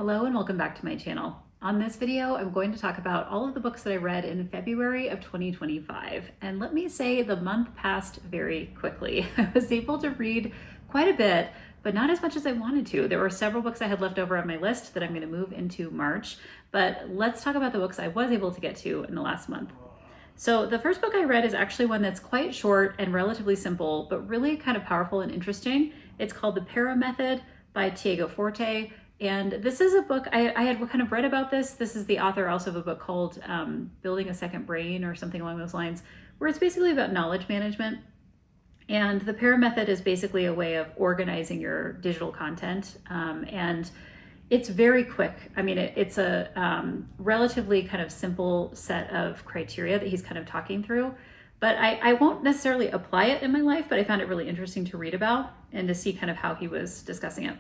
Hello and welcome back to my channel. On this video, I'm going to talk about all of the books that I read in February of 2025. And let me say the month passed very quickly. I was able to read quite a bit, but not as much as I wanted to. There were several books I had left over on my list that I'm going to move into March, but let's talk about the books I was able to get to in the last month. So the first book I read is actually one that's quite short and relatively simple, but really kind of powerful and interesting. It's called The Para Method by Tiago Forte. And this is a book, I had kind of read about this. This is the author also of a book called Building a Second Brain or something along those lines, where it's basically about knowledge management. And the Para Method is basically a way of organizing your digital content. And it's very quick. I mean, it's a relatively kind of simple set of criteria that he's kind of talking through. But I won't necessarily apply it in my life, but I found it really interesting to read about and to see kind of how he was discussing it.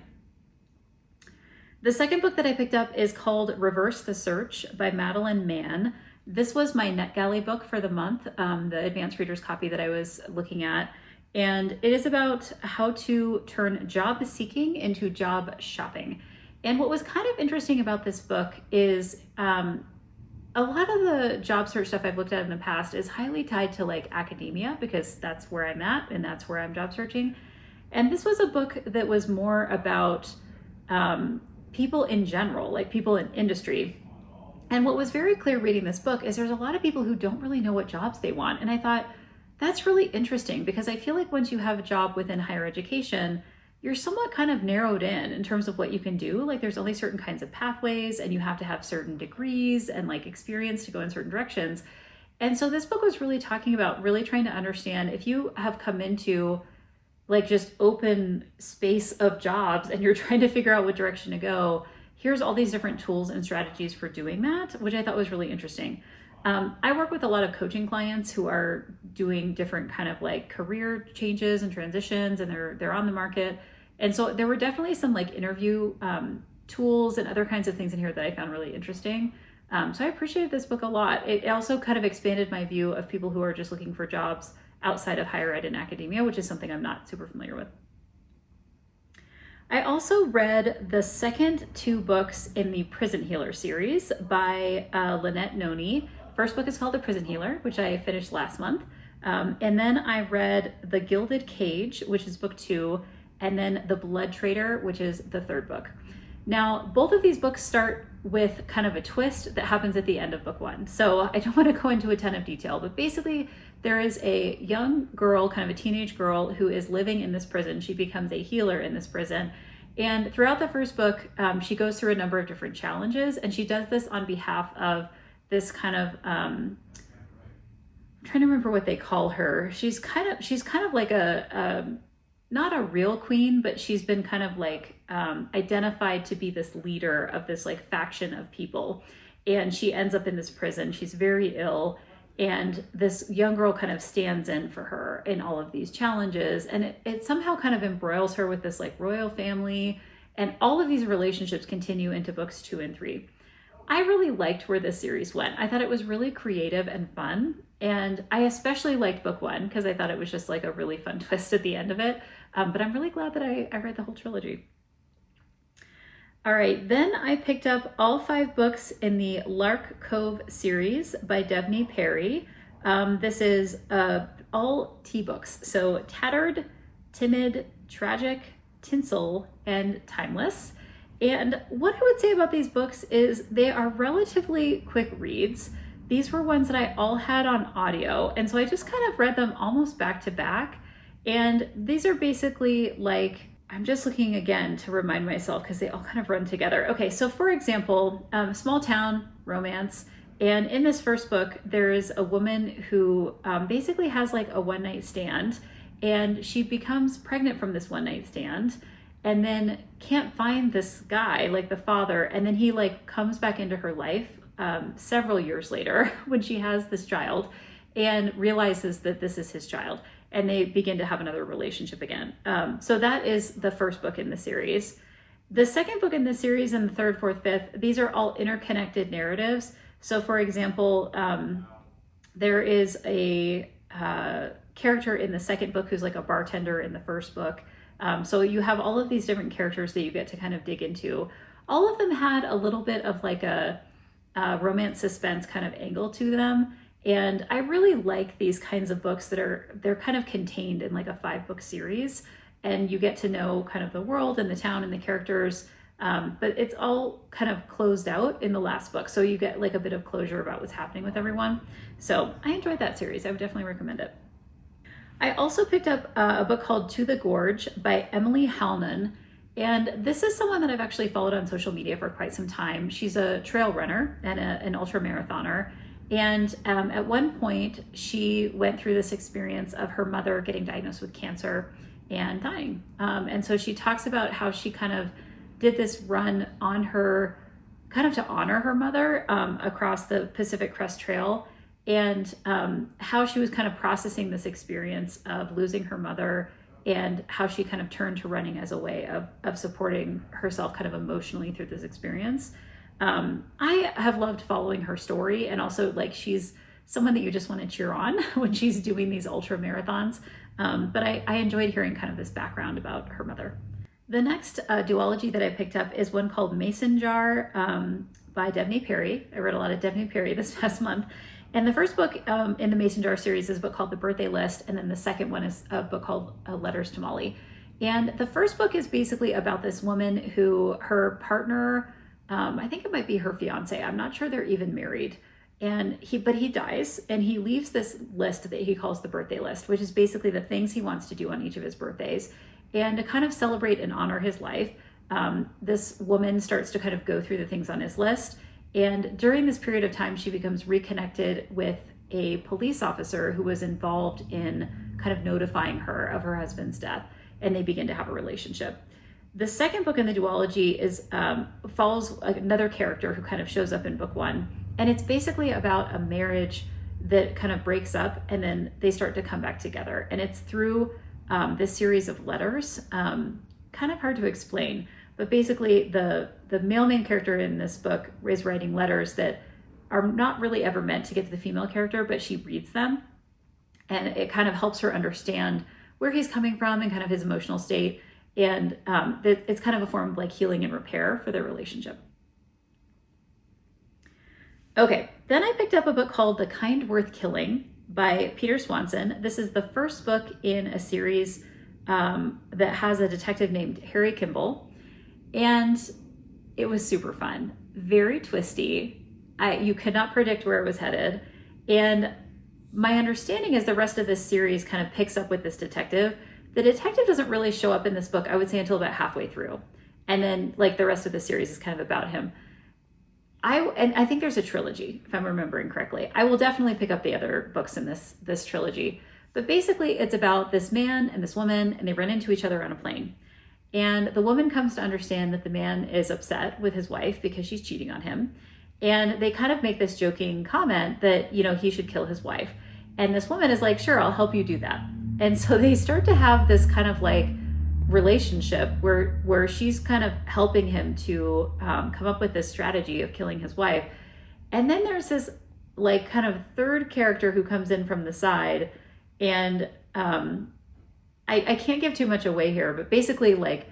The second book that I picked up is called Reverse the Search by Madeline Mann. This was my NetGalley book for the month, the advanced reader's copy that I was looking at. And it is about how to turn job seeking into job shopping. And what was kind of interesting about this book is a lot of the job search stuff I've looked at in the past is highly tied to like academia, because that's where I'm at and that's where I'm job searching. And this was a book that was more about people in general, like people in industry. And what was very clear reading this book is there's a lot of people who don't really know what jobs they want. And I thought that's really interesting, because I feel like once you have a job within higher education, you're somewhat kind of narrowed in terms of what you can do. Like there's only certain kinds of pathways and you have to have certain degrees and like experience to go in certain directions. And so this book was really talking about really trying to understand if you have come into like just open space of jobs and you're trying to figure out what direction to go, here's all these different tools and strategies for doing that, which I thought was really interesting. I work with a lot of coaching clients who are doing different kind of like career changes and transitions, and they're on the market. And so there were definitely some like interview tools and other kinds of things in here that I found really interesting. So I appreciated this book a lot. It also kind of expanded my view of people who are just looking for jobs outside of higher ed and academia, which is something I'm not super familiar with. I also read the second two books in the Prison Healer series by Lynette Noni. First book is called The Prison Healer, which I finished last month. And then I read The Gilded Cage, which is book 2, and then The Blood Trader, which is the third book. Now, both of these books start with kind of a twist that happens at the end of book 1. So I don't want to go into a ton of detail, but basically there is a young girl, kind of a teenage girl, who is living in this prison. She becomes a healer in this prison. And throughout the first book, she goes through a number of different challenges, and she does this on behalf of this kind of, I'm trying to remember what they call her. She's kind of like not a real queen, but she's been kind of like identified to be this leader of this like faction of people. And she ends up in this prison. She's very ill. And this young girl kind of stands in for her in all of these challenges. And it somehow kind of embroils her with this like royal family. And all of these relationships continue into books 2 and 3. I really liked where this series went. I thought it was really creative and fun. And I especially liked book 1 because I thought it was just like a really fun twist at the end of it. But I'm really glad that I read the whole trilogy. All right, then I picked up all 5 books in the Lark Cove series by Devney Perry. This is all T books. So Tattered, Timid, Tragic, Tinsel, and Timeless. And what I would say about these books is they are relatively quick reads. These were ones that I all had on audio. And so I just kind of read them almost back to back. And these are basically like, I'm just looking again to remind myself because they all kind of run together. Okay, so for example, small town romance. And in this first book, there is a woman who basically has like a one-night stand, and she becomes pregnant from this one-night stand and then can't find this guy, like the father. And then he like comes back into her life several years later when she has this child and realizes that this is his child. And they begin to have another relationship again. So that is the first book in the series. The second book in the series and the third, fourth, fifth, these are all interconnected narratives. So for example, there is a character in the second book who's like a bartender in the first book. So you have all of these different characters that you get to kind of dig into. all of them had a little bit of like a romance suspense kind of angle to them. And I really like these kinds of books that they're kind of contained in like a 5-book series, and you get to know kind of the world and the town and the characters. But it's all kind of closed out in the last book. So you get like a bit of closure about what's happening with everyone. So I enjoyed that series. I would definitely recommend it. I also picked up a book called To the Gorge by Emily Halnan. And this is someone that I've actually followed on social media for quite some time. She's a trail runner and an ultra marathoner. And at one point, she went through this experience of her mother getting diagnosed with cancer and dying. And so she talks about how she kind of did this run on her, kind of to honor her mother across the Pacific Crest Trail, and how she was kind of processing this experience of losing her mother, and how she kind of turned to running as a way of supporting herself kind of emotionally through this experience. I have loved following her story, and also like she's someone that you just want to cheer on when she's doing these ultra marathons. But I enjoyed hearing kind of this background about her mother. The next duology that I picked up is one called Mason Jar by Devney Perry. I read a lot of Devney Perry this past month. And the first book in the Mason Jar series is a book called The Birthday List. And then the second one is a book called Letters to Molly. And the first book is basically about this woman who her partner, I think it might be her fiance. I'm not sure they're even married. And he dies, and he leaves this list that he calls the birthday list, which is basically the things he wants to do on each of his birthdays. And to kind of celebrate and honor his life, this woman starts to kind of go through the things on his list. And during this period of time, she becomes reconnected with a police officer who was involved in kind of notifying her of her husband's death, and they begin to have a relationship. The second book in the duology follows another character who kind of shows up in book one, and it's basically about a marriage that kind of breaks up, and then they start to come back together. And it's through this series of letters, kind of hard to explain, but basically the male main character in this book is writing letters that are not really ever meant to get to the female character, but she reads them, and it kind of helps her understand where he's coming from and kind of his emotional state. And it's kind of a form of like healing and repair for their relationship. Okay, then I picked up a book called The Kind Worth Killing by Peter Swanson. This is the first book in a series that has a detective named Harry Kimball. And it was super fun, very twisty. You could not predict where it was headed. And my understanding is the rest of this series kind of picks up with this detective. The detective doesn't really show up in this book, I would say, until about halfway through. And then like the rest of the series is kind of about him. I think there's a trilogy, if I'm remembering correctly. I will definitely pick up the other books in this trilogy. But basically it's about this man and this woman, and they run into each other on a plane. And the woman comes to understand that the man is upset with his wife because she's cheating on him. And they kind of make this joking comment that, you know, he should kill his wife. And this woman is like, sure, I'll help you do that. And so they start to have this kind of like relationship where she's kind of helping him to come up with this strategy of killing his wife. And then there's this like kind of third character who comes in from the side, and I can't give too much away here, but basically like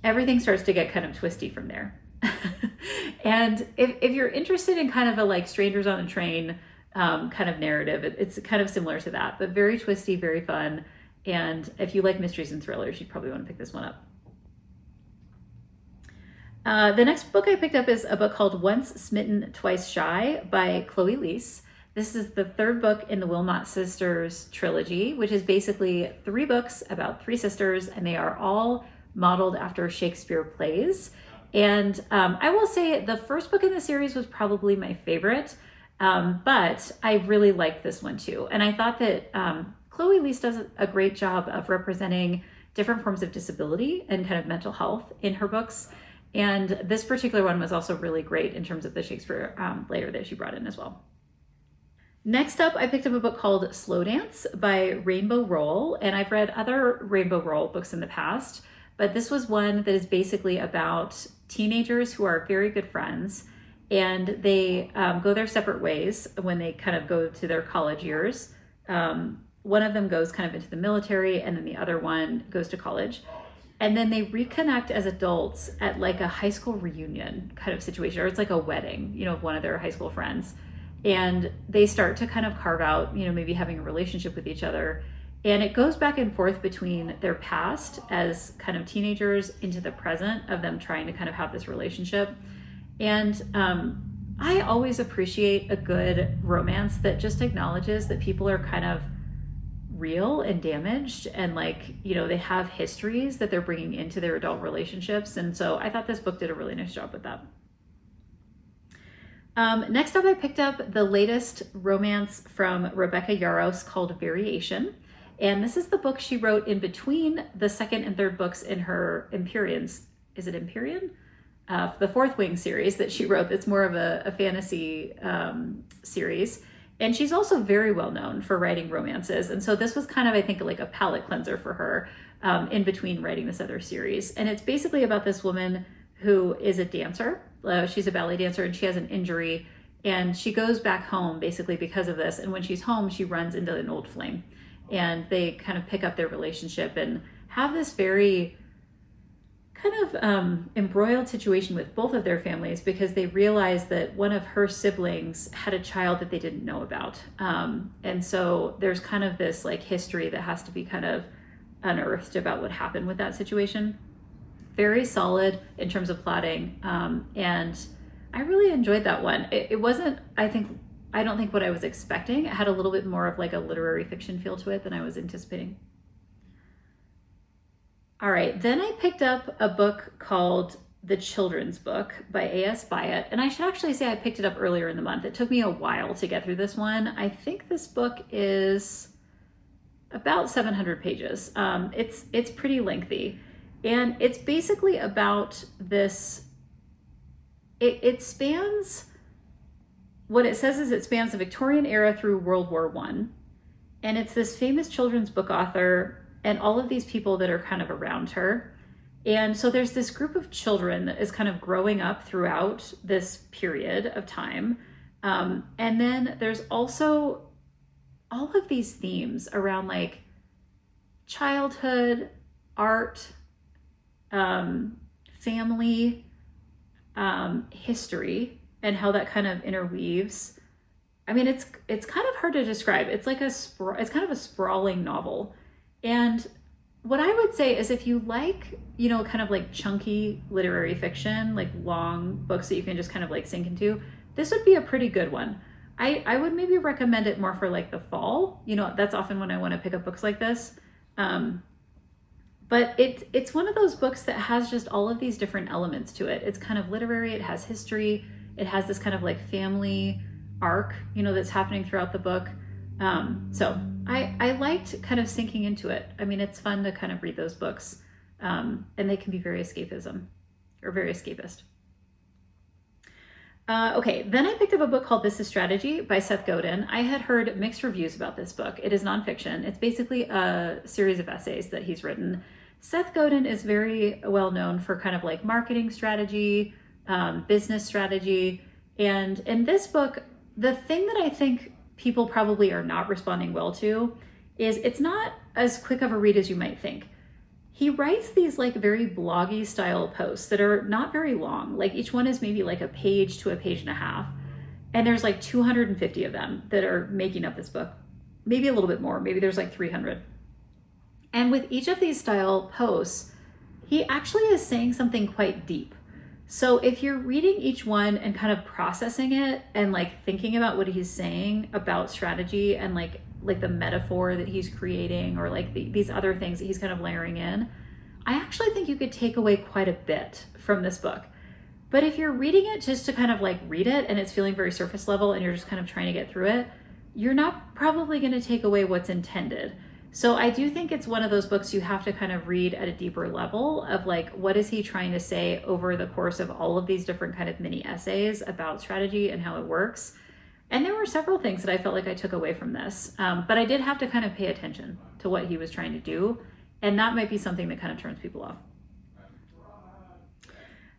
everything starts to get kind of twisty from there. And if you're interested in kind of a like strangers on a train kind of narrative, it's kind of similar to that, but very twisty, very fun. And if you like mysteries and thrillers, you'd probably want to pick this one up. The next book I picked up is a book called Once Smitten, Twice Shy by Chloe Leese. This is the third book in the Wilmot Sisters trilogy, which is basically 3 books about 3 sisters, and they are all modeled after Shakespeare plays. And I will say the first book in the series was probably my favorite, but I really liked this one too. And I thought that Chloe Leese does a great job of representing different forms of disability and kind of mental health in her books. And this particular one was also really great in terms of the Shakespeare layer that she brought in as well. Next up, I picked up a book called Slow Dance by Rainbow Rowell. And I've read other Rainbow Rowell books in the past, but this was one that is basically about teenagers who are very good friends, and they go their separate ways when they kind of go to their college years. One of them goes kind of into the military, and then the other one goes to college. And then they reconnect as adults at like a high school reunion kind of situation, or it's like a wedding, you know, of one of their high school friends. And they start to kind of carve out, you know, maybe having a relationship with each other. And it goes back and forth between their past as kind of teenagers into the present of them trying to kind of have this relationship. And I always appreciate a good romance that just acknowledges that people are kind of real and damaged, and like, you know, they have histories that they're bringing into their adult relationships. And so I thought this book did a really nice job with that. Next up, I picked up the latest romance from Rebecca Yarros called Variation. And this is the book she wrote in between the second and third books in her Empyreans. Is it Empyrean? The Fourth Wing series that she wrote. That's more of a fantasy series. And she's also very well known for writing romances. And so this was kind of, I think, like a palate cleanser for her in between writing this other series. And it's basically about this woman who is a dancer. She's a ballet dancer and she has an injury. And she goes back home basically because of this. And when she's home, she runs into an old flame. And they kind of pick up their relationship and have this very kind of embroiled situation with both of their families, because they realize that one of her siblings had a child that they didn't know about. And so there's kind of this like history that has to be kind of unearthed about what happened with that situation. Very solid in terms of plotting. And I really enjoyed that one. It wasn't, I don't think what I was expecting. It had a little bit more of like a literary fiction feel to it than I was anticipating. All right, then I picked up a book called The Children's Book by A.S. Byatt. And I should actually say I picked it up earlier in the month. It took me a while to get through this one. I think this book is about 700 pages. It's pretty lengthy. And it's basically about this, it spans, what it says is it spans the Victorian era through World War I. And it's this famous children's book author and all of these people that are kind of around her. And so there's this group of children that is kind of growing up throughout this period of time. And then there's also all of these themes around like childhood, art, family, history, and how that kind of interweaves. I mean, it's kind of hard to describe. It's like it's kind of a sprawling novel. And what I would say is if you like, you know, kind of like chunky literary fiction, like long books that you can just kind of like sink into, this would be a pretty good one. I would maybe recommend it more for like the fall. You know, that's often when I want to pick up books like this. But it's one of those books that has just all of these different elements to it. It's kind of literary, it has history, it has this kind of like family arc, you know, that's happening throughout the book. So I liked kind of sinking into it. I mean, it's fun to kind of read those books, and they can be very escapist. Okay, then I picked up a book called This is Strategy by Seth Godin. I had heard mixed reviews about this book. It is nonfiction. It's basically a series of essays that he's written. Seth Godin is very well known for kind of like marketing strategy, business strategy. And in this book, the thing that I think people probably are not responding well to is it's not as quick of a read as you might think. He writes these like very bloggy style posts that are not very long. Like each one is maybe like a page to a page and a half. And there's like 250 of them that are making up this book. Maybe a little bit more. Maybe there's like 300. And with each of these style posts, he actually is saying something quite deep. So if you're reading each one and kind of processing it and like thinking about what he's saying about strategy and like the metaphor that he's creating, or like these other things that he's kind of layering in, I actually think you could take away quite a bit from this book. But if you're reading it just to kind of like read it and it's feeling very surface level and you're just kind of trying to get through it, you're not probably going to take away what's intended. So I do think it's one of those books you have to kind of read at a deeper level of like, what is he trying to say over the course of all of these different kind of mini essays about strategy and how it works. And there were several things that I felt like I took away from this, but I did have to kind of pay attention to what he was trying to do. And that might be something that kind of turns people off.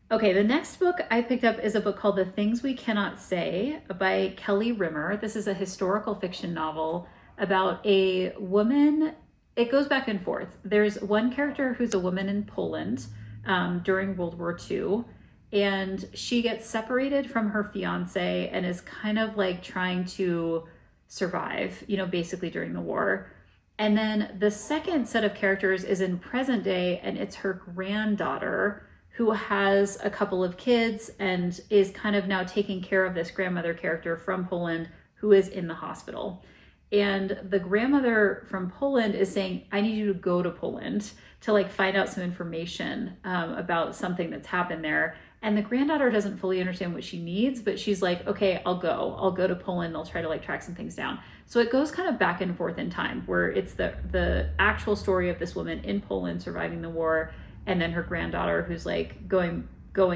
Okay, the next book I picked up is a book called The Things We Cannot Say by Kelly Rimmer. This is a historical fiction novel about a woman it goes back and forth. There's one character who's a woman in Poland during World War II, and she gets separated from her fiance and is kind of like trying to survive, basically during the war. And then the second set of characters is in present day, and it's her granddaughter who has a couple of kids and is kind of now taking care of this grandmother character from Poland who is in the hospital. And the grandmother from Poland is saying, I need you to go to Poland to like find out some information about something that's happened there. And the granddaughter doesn't fully understand what she needs, but she's like, okay, I'll go to Poland. I'll try to like track some things down. So it goes kind of back and forth in time, where it's the actual story of this woman in Poland surviving the war, and then her granddaughter who's like going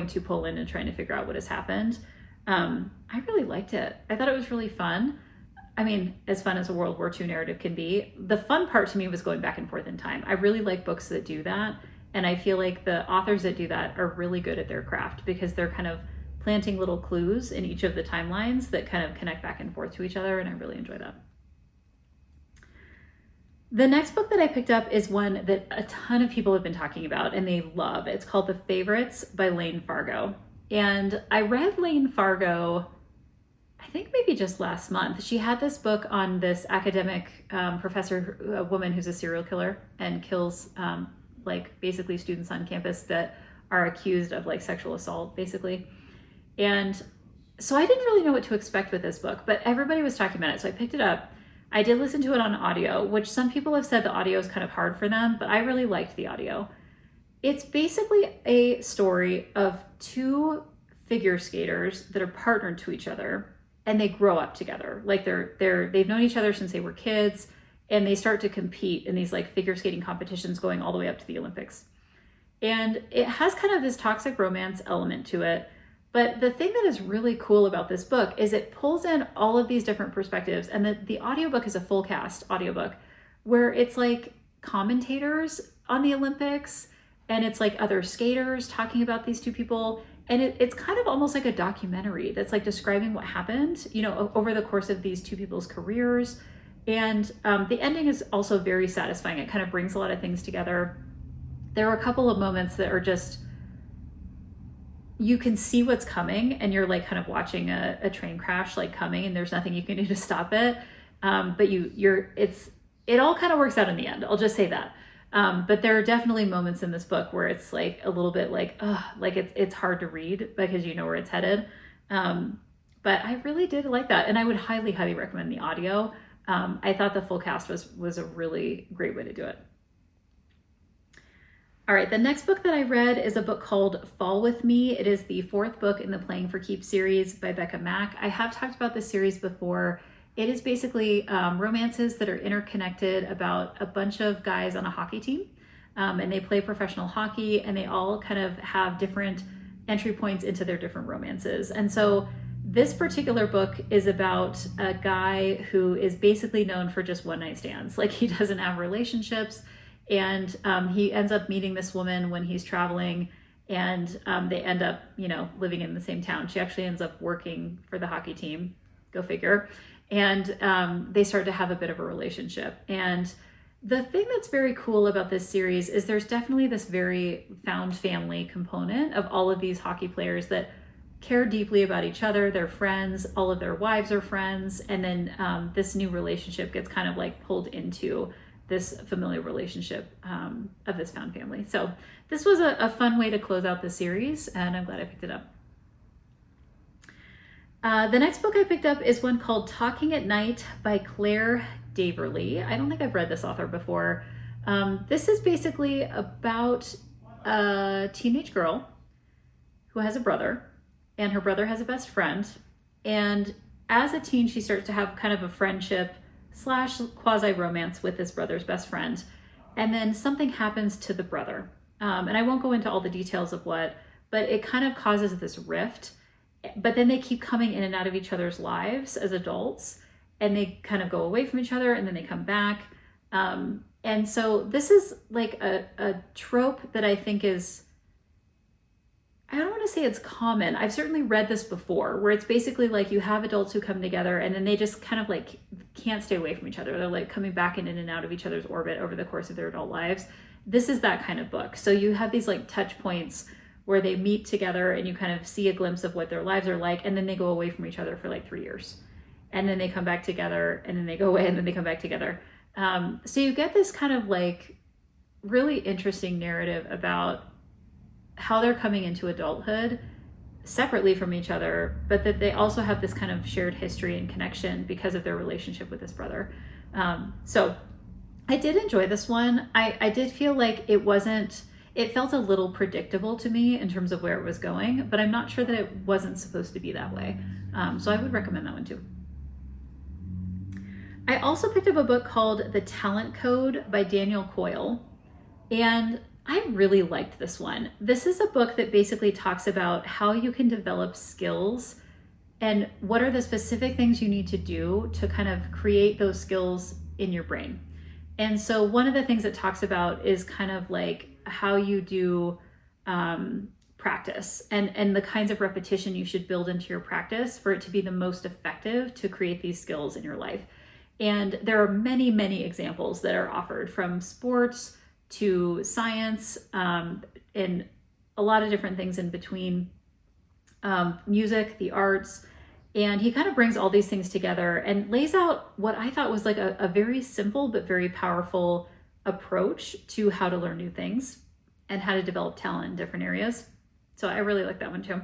to Poland and trying to figure out what has happened. I really liked it. I thought it was really fun. I mean, as fun as a World War II narrative can be. The fun part to me was going back and forth in time. I really like books that do that. And I feel like the authors that do that are really good at their craft, because they're kind of planting little clues in each of the timelines that kind of connect back and forth to each other. And I really enjoy that. The next book that I picked up is one that a ton of people have been talking about and they love. It's called The Favorites by Lane Fargo. And I read Lane Fargo, I think maybe just last month. She had this book on this academic professor, a woman who's a serial killer and kills like basically students on campus that are accused of like sexual assault, basically. And so I didn't really know what to expect with this book, but everybody was talking about it. So I picked it up. I did listen to it on audio, which some people have said the audio is kind of hard for them, but I really liked the audio. It's basically a story of two figure skaters that are partnered to each other, and they grow up together. Like they've known each other since they were kids, and they start to compete in these like figure skating competitions going all the way up to the Olympics. And it has kind of this toxic romance element to it. But the thing that is really cool about this book is it pulls in all of these different perspectives. And the audiobook is a full cast audiobook where it's like commentators on the Olympics, and it's like other skaters talking about these two people. And it's kind of almost like a documentary that's like describing what happened, over the course of these two people's careers. And the ending is also very satisfying. It kind of brings a lot of things together. There are a couple of moments that are just, you can see what's coming, and you're like kind of watching a train crash like coming, and there's nothing you can do to stop it. But it all kind of works out in the end. I'll just say that. But there are definitely moments in this book where it's like a little bit like, it's hard to read because you know where it's headed. But I really did like that. And I would highly, highly recommend the audio. I thought the full cast was a really great way to do it. All right, the next book that I read is a book called Fall With Me. It is the fourth book in the Playing for Keeps series by Becca Mack. I have talked about this series before. It is basically romances that are interconnected about a bunch of guys on a hockey team. And they play professional hockey, and they all kind of have different entry points into their different romances. And so this particular book is about a guy who is basically known for just one-night stands. Like, he doesn't have relationships, and he ends up meeting this woman when he's traveling, and they end up, living in the same town. She actually ends up working for the hockey team, go figure. And they start to have a bit of a relationship. And the thing that's very cool about this series is there's definitely this very found family component of all of these hockey players that care deeply about each other. They're friends. All of their wives are friends. And then this new relationship gets kind of like pulled into this familiar relationship of this found family. So this was a fun way to close out the series, and I'm glad I picked it up. The next book I picked up is one called Talking at Night by Claire Daverly. I don't think I've read this author before. This is basically about a teenage girl who has a brother, and her brother has a best friend. And as a teen, she starts to have kind of a friendship / quasi-romance with this brother's best friend. And then something happens to the brother. And I won't go into all the details of what, but it kind of causes this rift. But then they keep coming in and out of each other's lives as adults, and they kind of go away from each other, and then they come back. And so this is like a trope that I think is, I don't want to say it's common. I've certainly read this before, where it's basically like you have adults who come together and then they just kind of like can't stay away from each other. They're like coming back in and out of each other's orbit over the course of their adult lives. This is that kind of book. So you have these like touch points where they meet together and you kind of see a glimpse of what their lives are like, and then they go away from each other for like 3 years. And then they come back together, and then they go away, and then they come back together. So you get this kind of like really interesting narrative about how they're coming into adulthood separately from each other, but that they also have this kind of shared history and connection because of their relationship with this brother. So I did enjoy this one. I did feel like it felt a little predictable to me in terms of where it was going, but I'm not sure that it wasn't supposed to be that way. So I would recommend that one too. I also picked up a book called The Talent Code by Daniel Coyle, and I really liked this one. This is a book that basically talks about how you can develop skills and what are the specific things you need to do to kind of create those skills in your brain. And so one of the things it talks about is kind of like how you do practice and the kinds of repetition you should build into your practice for it to be the most effective to create these skills in your life. And there are many, many examples that are offered, from sports to science, and a lot of different things in between, music, the arts. And he kind of brings all these things together and lays out what I thought was like a very simple but very powerful approach to how to learn new things and how to develop talent in different areas. So I really like that one too.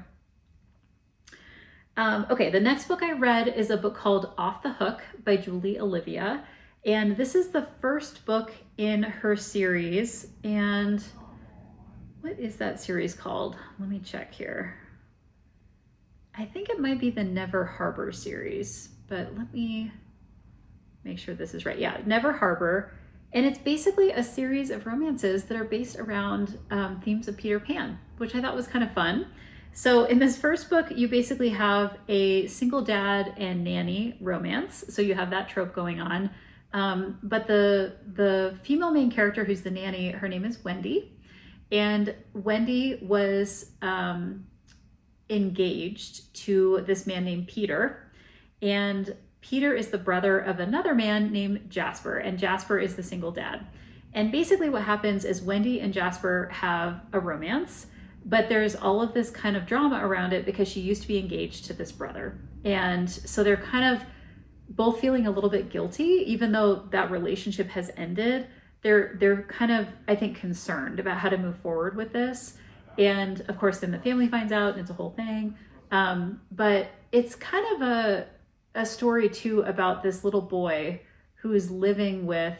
Okay, the next book I read is a book called Off the Hook by Julie Olivia. And this is the first book in her series. And what is that series called? Let me check here. I think it might be the Never Harbor series, but let me make sure this is right. Yeah, Never Harbor. And it's basically a series of romances that are based around themes of Peter Pan, which I thought was kind of fun. So in this first book, you basically have a single dad and nanny romance. So you have that trope going on. But the female main character, who's the nanny, her name is Wendy. And Wendy was engaged to this man named Peter. And Peter is the brother of another man named Jasper, and Jasper is the single dad. And basically what happens is Wendy and Jasper have a romance, but there's all of this kind of drama around it because she used to be engaged to this brother. And so they're kind of both feeling a little bit guilty, even though that relationship has ended. They're kind of, I think, concerned about how to move forward with this. And of course, then the family finds out and it's a whole thing. But it's kind of a story too about this little boy who is living with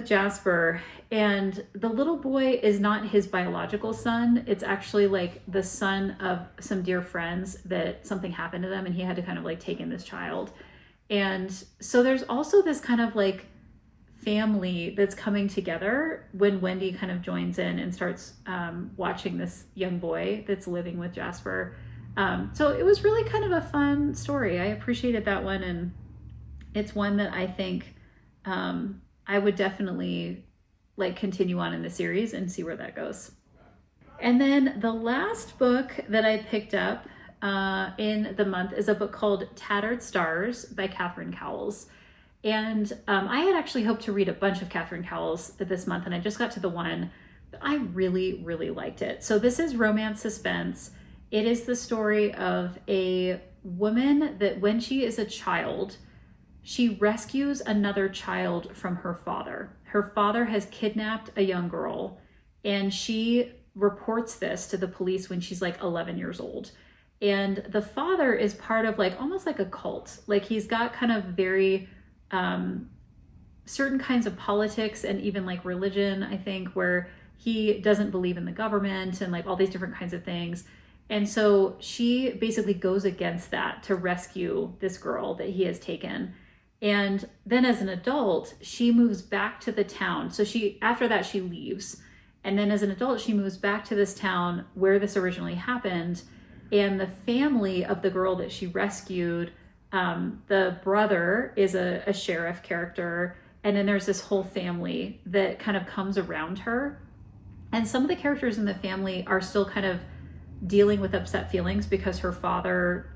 Jasper, and the little boy is not his biological son. It's actually like the son of some dear friends that something happened to them and he had to kind of like take in this child. And so there's also this kind of like family that's coming together when Wendy kind of joins in and starts watching this young boy that's living with Jasper. So it was really kind of a fun story. I appreciated that one, and it's one that I think I would definitely like continue on in the series and see where that goes. And then the last book that I picked up in the month is a book called Tattered Stars by Catherine Cowles. And I had actually hoped to read a bunch of Catherine Cowles this month, and I just got to the one, but I really, really liked it. So this is romance suspense. It is the story of a woman that when she is a child, she rescues another child from her father. Her father has kidnapped a young girl, and she reports this to the police when she's like 11 years old. And the father is part of like almost like a cult. Like he's got kind of very certain kinds of politics and even like religion, I think, where he doesn't believe in the government and like all these different kinds of things. And so she basically goes against that to rescue this girl that he has taken. And then as an adult, she moves back to the town. So after that, she leaves. And then as an adult, she moves back to this town where this originally happened. And the family of the girl that she rescued, the brother is a sheriff character. And then there's this whole family that kind of comes around her. And some of the characters in the family are still kind of dealing with upset feelings because her father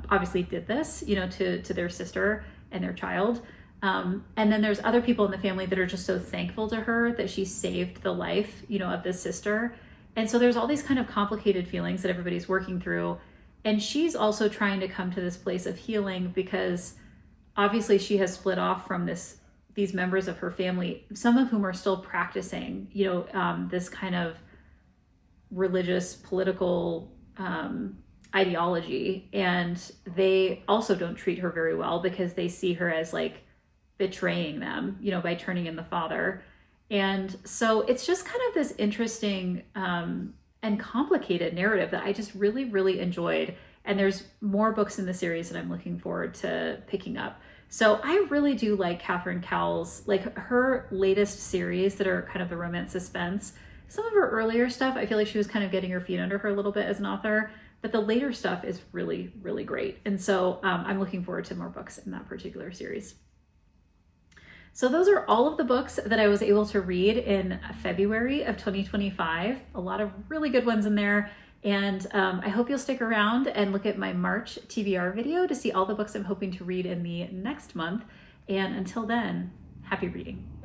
obviously did this, you know, to their sister and their child. And then there's other people in the family that are just so thankful to her that she saved the life, you know, of this sister. And so there's all these kind of complicated feelings that everybody's working through. And she's also trying to come to this place of healing because obviously she has split off from these members of her family, some of whom are still practicing, you know, this kind of religious, political ideology. And they also don't treat her very well because they see her as like betraying them, you know, by turning in the father. And so it's just kind of this interesting and complicated narrative that I just really, really enjoyed. And there's more books in the series that I'm looking forward to picking up. So I really do like Catherine Cowles, like her latest series that are kind of the romance suspense. Some of her earlier stuff, I feel like she was kind of getting her feet under her a little bit as an author, but the later stuff is really, really great. And so I'm looking forward to more books in that particular series. So those are all of the books that I was able to read in February of 2025. A lot of really good ones in there. And I hope you'll stick around and look at my March TBR video to see all the books I'm hoping to read in the next month. And until then, happy reading.